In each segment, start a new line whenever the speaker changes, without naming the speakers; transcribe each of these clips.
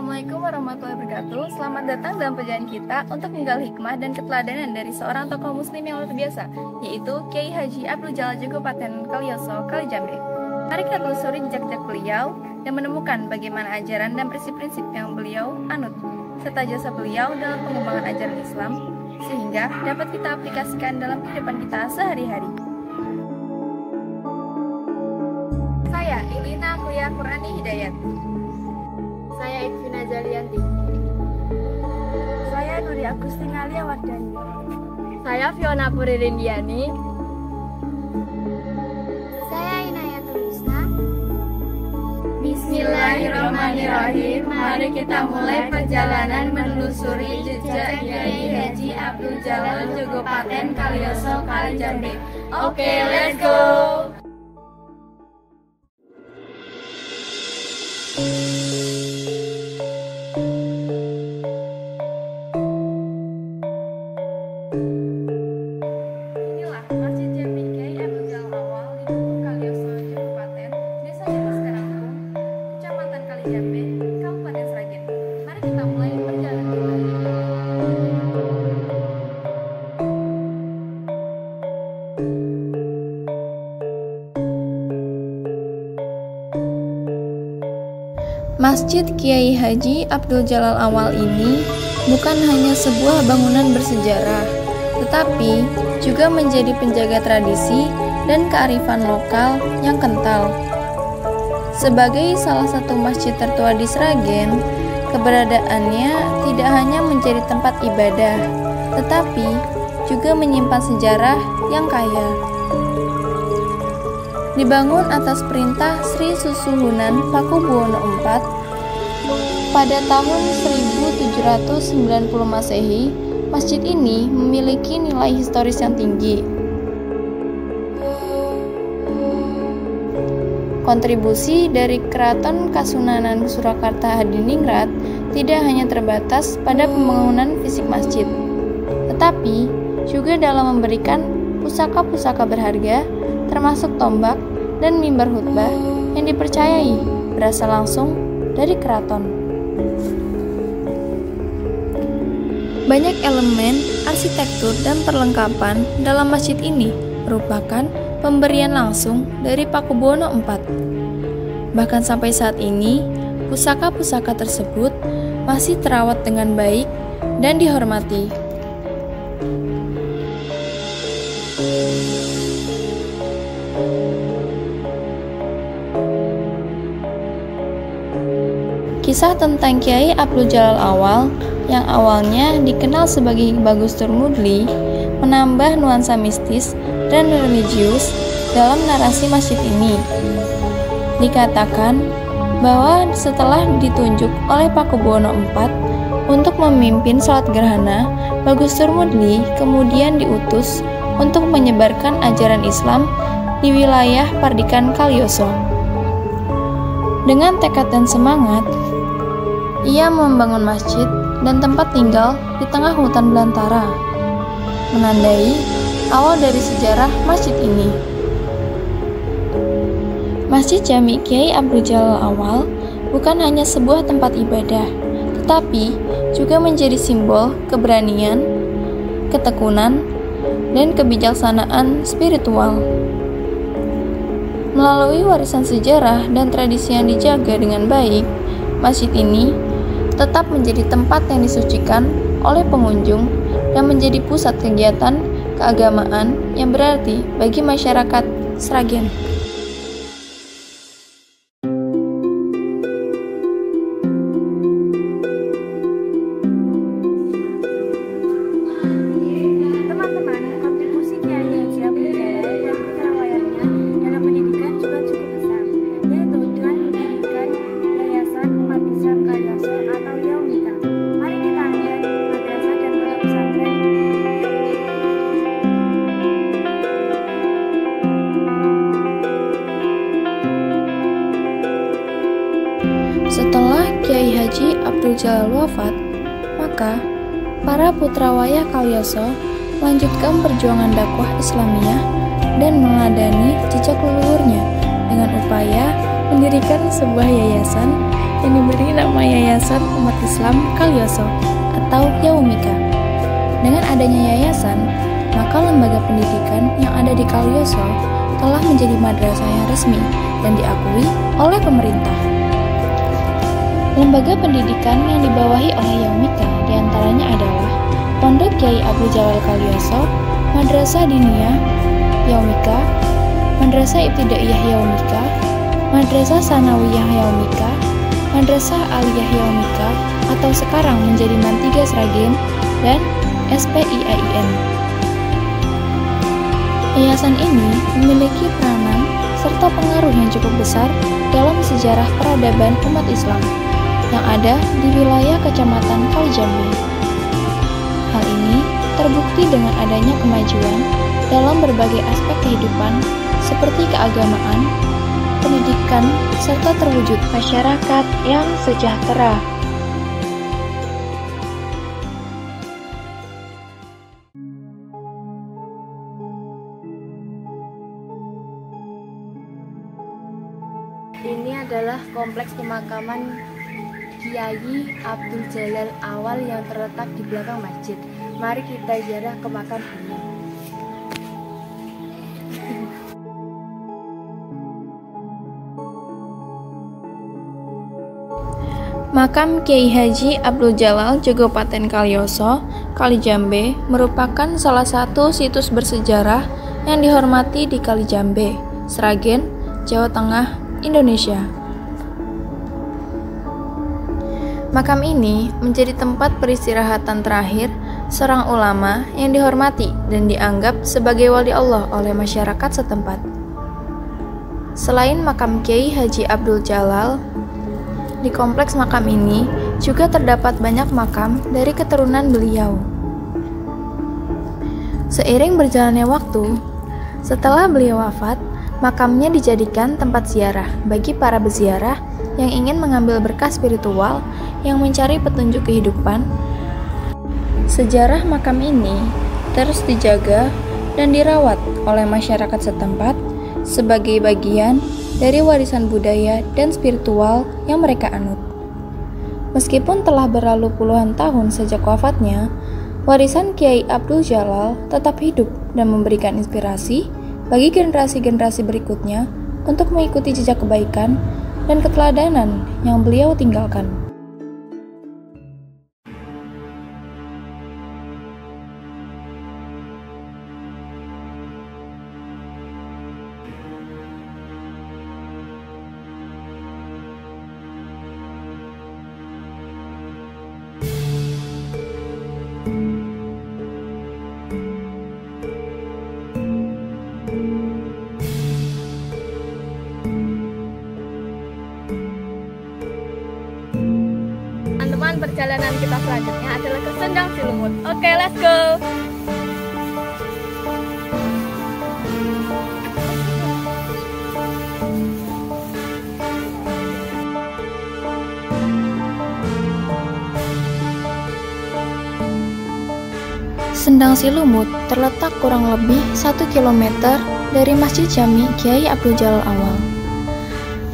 Assalamualaikum warahmatullahi wabarakatuh. Selamat datang dalam perjalanan kita untuk menggali hikmah dan keteladanan dari seorang tokoh muslim yang luar biasa, yaitu Kiai Haji Abdul Jalal Jogopaten Kalioso Kalijambe. Mari kita telusuri jejak-jejak beliau dan menemukan bagaimana ajaran dan prinsip-prinsip yang beliau anut, serta jasa beliau dalam pengembangan ajaran Islam, sehingga dapat kita aplikasikan dalam kehidupan kita sehari-hari. Saya Ilina Kuliah Qurani Hidayat.
Saya Edvina Zalianti.
Saya Nuri Agustina Alia Wardani.
Saya Fiona Puririndiani.
Saya Inayatul Husna.
Bismillahirrahmanirrahim. Mari kita mulai perjalanan menelusuri jejak Kiai Haji Abdul Jalal Jogopaten Kalioso Kalijambe. Oke, let's go. Inilah Masjid Jami Kiai Abdul Jalal Awal di Dukuh Kalioso, Jogopaten, Desa Jeros Karangkung, Kecamatan Kalijambe, Kabupaten Sragen. Mari kita mulai perjalanan kita. Masjid Kiai Haji Abdul Jalal Awal ini bukan hanya sebuah bangunan bersejarah, tetapi juga menjadi penjaga tradisi dan kearifan lokal yang kental. Sebagai salah satu masjid tertua di Sragen, keberadaannya tidak hanya menjadi tempat ibadah, tetapi juga menyimpan sejarah yang kaya. Dibangun atas perintah Sri Susuhunan Pakubuwono IV pada tahun 1790 Masehi, masjid ini memiliki nilai historis yang tinggi. Kontribusi dari Keraton Kasunanan Surakarta Hadiningrat tidak hanya terbatas pada pembangunan fisik masjid, tetapi juga dalam memberikan pusaka-pusaka berharga, termasuk tombak dan mimbar khutbah yang dipercayai berasal langsung dari keraton. Banyak elemen arsitektur dan perlengkapan dalam masjid ini merupakan pemberian langsung dari Pakubuwono IV. Bahkan sampai saat ini, pusaka-pusaka tersebut masih terawat dengan baik dan dihormati. Kisah tentang Kiai Abdul Jalal Awal yang awalnya dikenal sebagai Bagus Turmudli menambah nuansa mistis dan religius dalam narasi masjid ini. Dikatakan bahwa setelah ditunjuk oleh Pakubuwono IV untuk memimpin sholat gerhana, Bagus Turmudli kemudian diutus untuk menyebarkan ajaran Islam di wilayah Pardikan Kalioso. Dengan tekad dan semangat, ia membangun masjid dan tempat tinggal di tengah hutan belantara, menandai awal dari sejarah masjid ini. Masjid Jami Kiai Abdul Jalal Awal bukan hanya sebuah tempat ibadah, tetapi juga menjadi simbol keberanian, ketekunan, dan kebijaksanaan spiritual. Melalui warisan sejarah dan tradisi yang dijaga dengan baik, masjid ini tetap menjadi tempat yang disucikan oleh pengunjung dan menjadi pusat kegiatan keagamaan yang berarti bagi masyarakat Sragen.
Teman-teman, kontribusi Kiai Haji Abdul Jalal dan keterawaiannya dalam pendidikan juga cukup besar, yaitu dengan mendirikan Yayasan Umat Islam Kalioso atau Yaumika. Mari kita lihat madrasah dan pondok pesantren.
Setelah Kiai Haji Abdul Jalal wafat, maka para putrawayah Kalioso melanjutkan perjuangan dakwah Islamiyah dan meneladani jejak leluhurnya dengan upaya mendirikan sebuah yayasan yang diberi nama Yayasan Umat Islam Kalioso atau Yaumika. Dengan adanya yayasan, maka lembaga pendidikan yang ada di Kalioso telah menjadi madrasah yang resmi dan diakui oleh pemerintah. Lembaga pendidikan yang dibawahi oleh Yaumika diantaranya adalah Pondok Kyai Abdul Jalal Kalioso, Madrasah Diniyah Yaumika, Madrasah Ibtidaiyah Yaumika, Madrasah Sanawiyah Yaumika, Madrasah Aliyah Yaumika atau sekarang menjadi Man3 Sragen, dan SPIAIN. Yayasan ini memiliki peranan serta pengaruh yang cukup besar dalam sejarah peradaban umat Islam yang ada di wilayah Kecamatan Kalijambe. Hal ini terbukti dengan adanya kemajuan dalam berbagai aspek kehidupan seperti keagamaan, pendidikan, serta terwujud masyarakat yang sejahtera.
Ini adalah kompleks pemakaman Kiai Abdul Jalal Awal yang terletak di belakang masjid. Mari kita ziarah ke makam beliau.
Makam Kiai Haji Abdul Jalal Jogopaten Kalioso, Kalijambe merupakan salah satu situs bersejarah yang dihormati di Kalijambe, Sragen, Jawa Tengah, Indonesia. Makam ini menjadi tempat peristirahatan terakhir seorang ulama yang dihormati dan dianggap sebagai wali Allah oleh masyarakat setempat. Selain makam Kiai Haji Abdul Jalal, di kompleks makam ini juga terdapat banyak makam dari keturunan beliau. Seiring berjalannya waktu, setelah beliau wafat, makamnya dijadikan tempat ziarah bagi para peziarah yang ingin mengambil berkah spiritual yang mencari petunjuk kehidupan. Sejarah makam ini terus dijaga dan dirawat oleh masyarakat setempat sebagai bagian dari warisan budaya dan spiritual yang mereka anut. Meskipun telah berlalu puluhan tahun sejak wafatnya, warisan Kiai Abdul Jalal tetap hidup dan memberikan inspirasi bagi generasi-generasi berikutnya untuk mengikuti jejak kebaikan dan keteladanan yang beliau tinggalkan.
Teman-teman, perjalanan kita selanjutnya adalah ke Sendang Cilumut. Oke, let's go!
Sendang Cilumut terletak kurang lebih 1 km dari Masjid Jami Kiai Abdul Jalal Awal.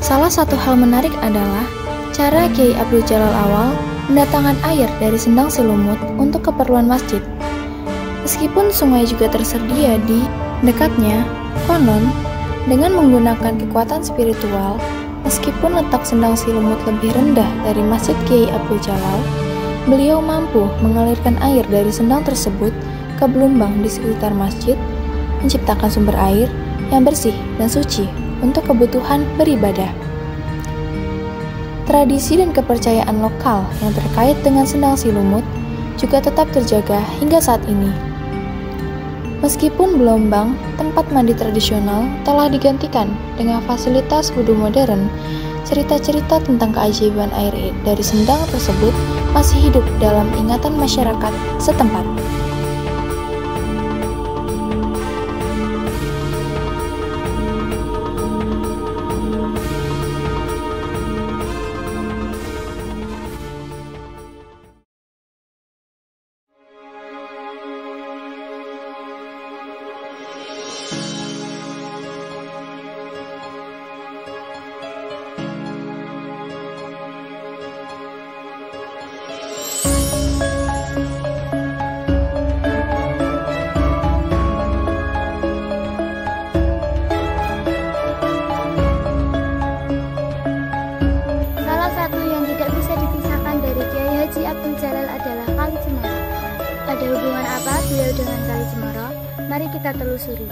Salah satu hal menarik adalah cara Kiai Abdul Jalal Awal mendatangkan air dari Sendang Cilumut untuk keperluan masjid. Meskipun sungai juga tersedia di dekatnya, konon dengan menggunakan kekuatan spiritual, meskipun letak Sendang Cilumut lebih rendah dari Masjid Kiai Abdul Jalal, beliau mampu mengalirkan air dari sendang tersebut ke belumbang di sekitar masjid, menciptakan sumber air yang bersih dan suci untuk kebutuhan beribadah. Tradisi dan kepercayaan lokal yang terkait dengan Sendang Cilumut juga tetap terjaga hingga saat ini. Meskipun belumbang tempat mandi tradisional telah digantikan dengan fasilitas wudhu modern, cerita-cerita tentang keajaiban air dari sendang tersebut masih hidup dalam ingatan masyarakat setempat.
Mari kita telusuri.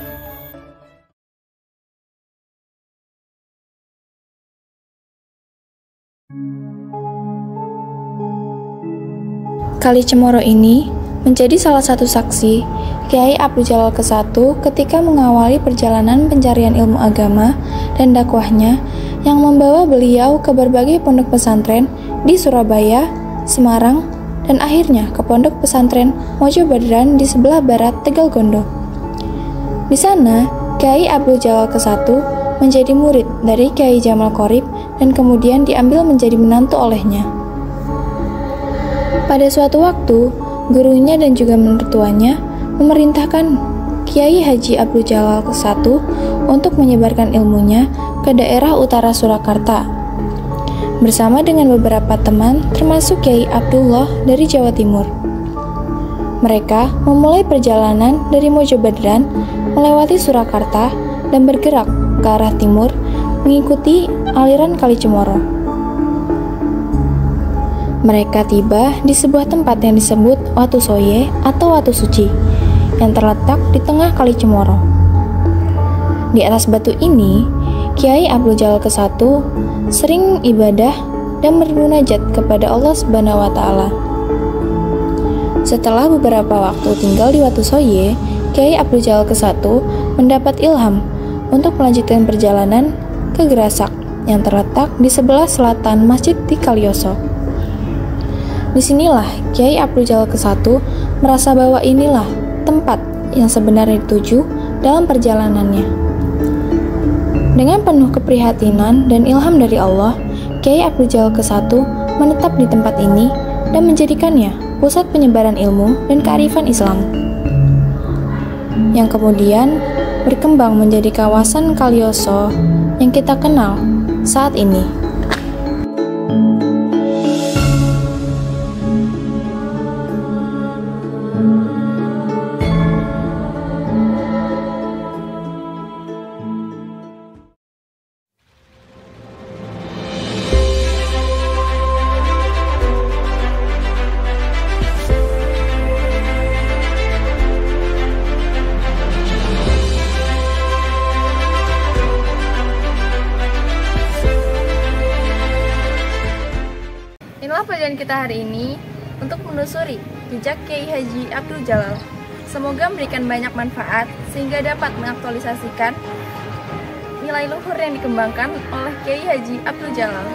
Kali Cemoro ini menjadi salah satu saksi Kiai Abdul Jalal ke-1 ketika mengawali perjalanan pencarian ilmu agama dan dakwahnya yang membawa beliau ke berbagai pondok pesantren di Surabaya, Semarang, dan akhirnya ke pondok pesantren Mojo Badran di sebelah barat Tegal Gondo. Di sana, Kiai Abdul Jalal ke-1 menjadi murid dari Kiai Jamal Qorib dan kemudian diambil menjadi menantu olehnya. Pada suatu waktu, gurunya dan juga mertuanya memerintahkan Kiai Haji Abdul Jalal ke-1 untuk menyebarkan ilmunya ke daerah utara Surakarta. Bersama dengan beberapa teman termasuk Kiai Abdullah dari Jawa Timur. Mereka memulai perjalanan dari Mojo Badran melewati Surakarta dan bergerak ke arah timur mengikuti aliran Kali Cemoro. Mereka tiba di sebuah tempat yang disebut Watu Soye atau Watu Suci yang terletak di tengah Kali Cemoro. Di atas batu ini, Kiai Abdul Jalal ke-1 sering ibadah dan bermunajat kepada Allah Subhanahu wa Ta'ala. Setelah beberapa waktu tinggal di Watu Soye, Kiai Abdul Jalal ke-1 mendapat ilham untuk melanjutkan perjalanan ke Gerasak yang terletak di sebelah selatan Masjid di Kalioso. Disinilah Kiai Abdul Jalal ke-1 merasa bahwa inilah tempat yang sebenarnya dituju dalam perjalanannya. Dengan penuh keprihatinan dan ilham dari Allah, Kiai Abdul Jalal ke-1 menetap di tempat ini dan menjadikannya pusat penyebaran ilmu dan kearifan Islam, yang kemudian berkembang menjadi kawasan Kalioso yang kita kenal saat ini. Inilah pelajaran kita hari ini untuk menelusuri jejak Kiai Haji Abdul Jalal. Semoga memberikan banyak manfaat sehingga dapat mengaktualisasikan nilai luhur yang dikembangkan oleh Kiai Haji Abdul Jalal.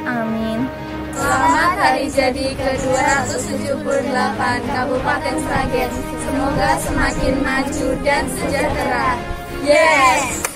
Amin.
Selamat Hari Jadi ke-278 Kabupaten Sragen. Semoga semakin maju dan sejahtera. Yes!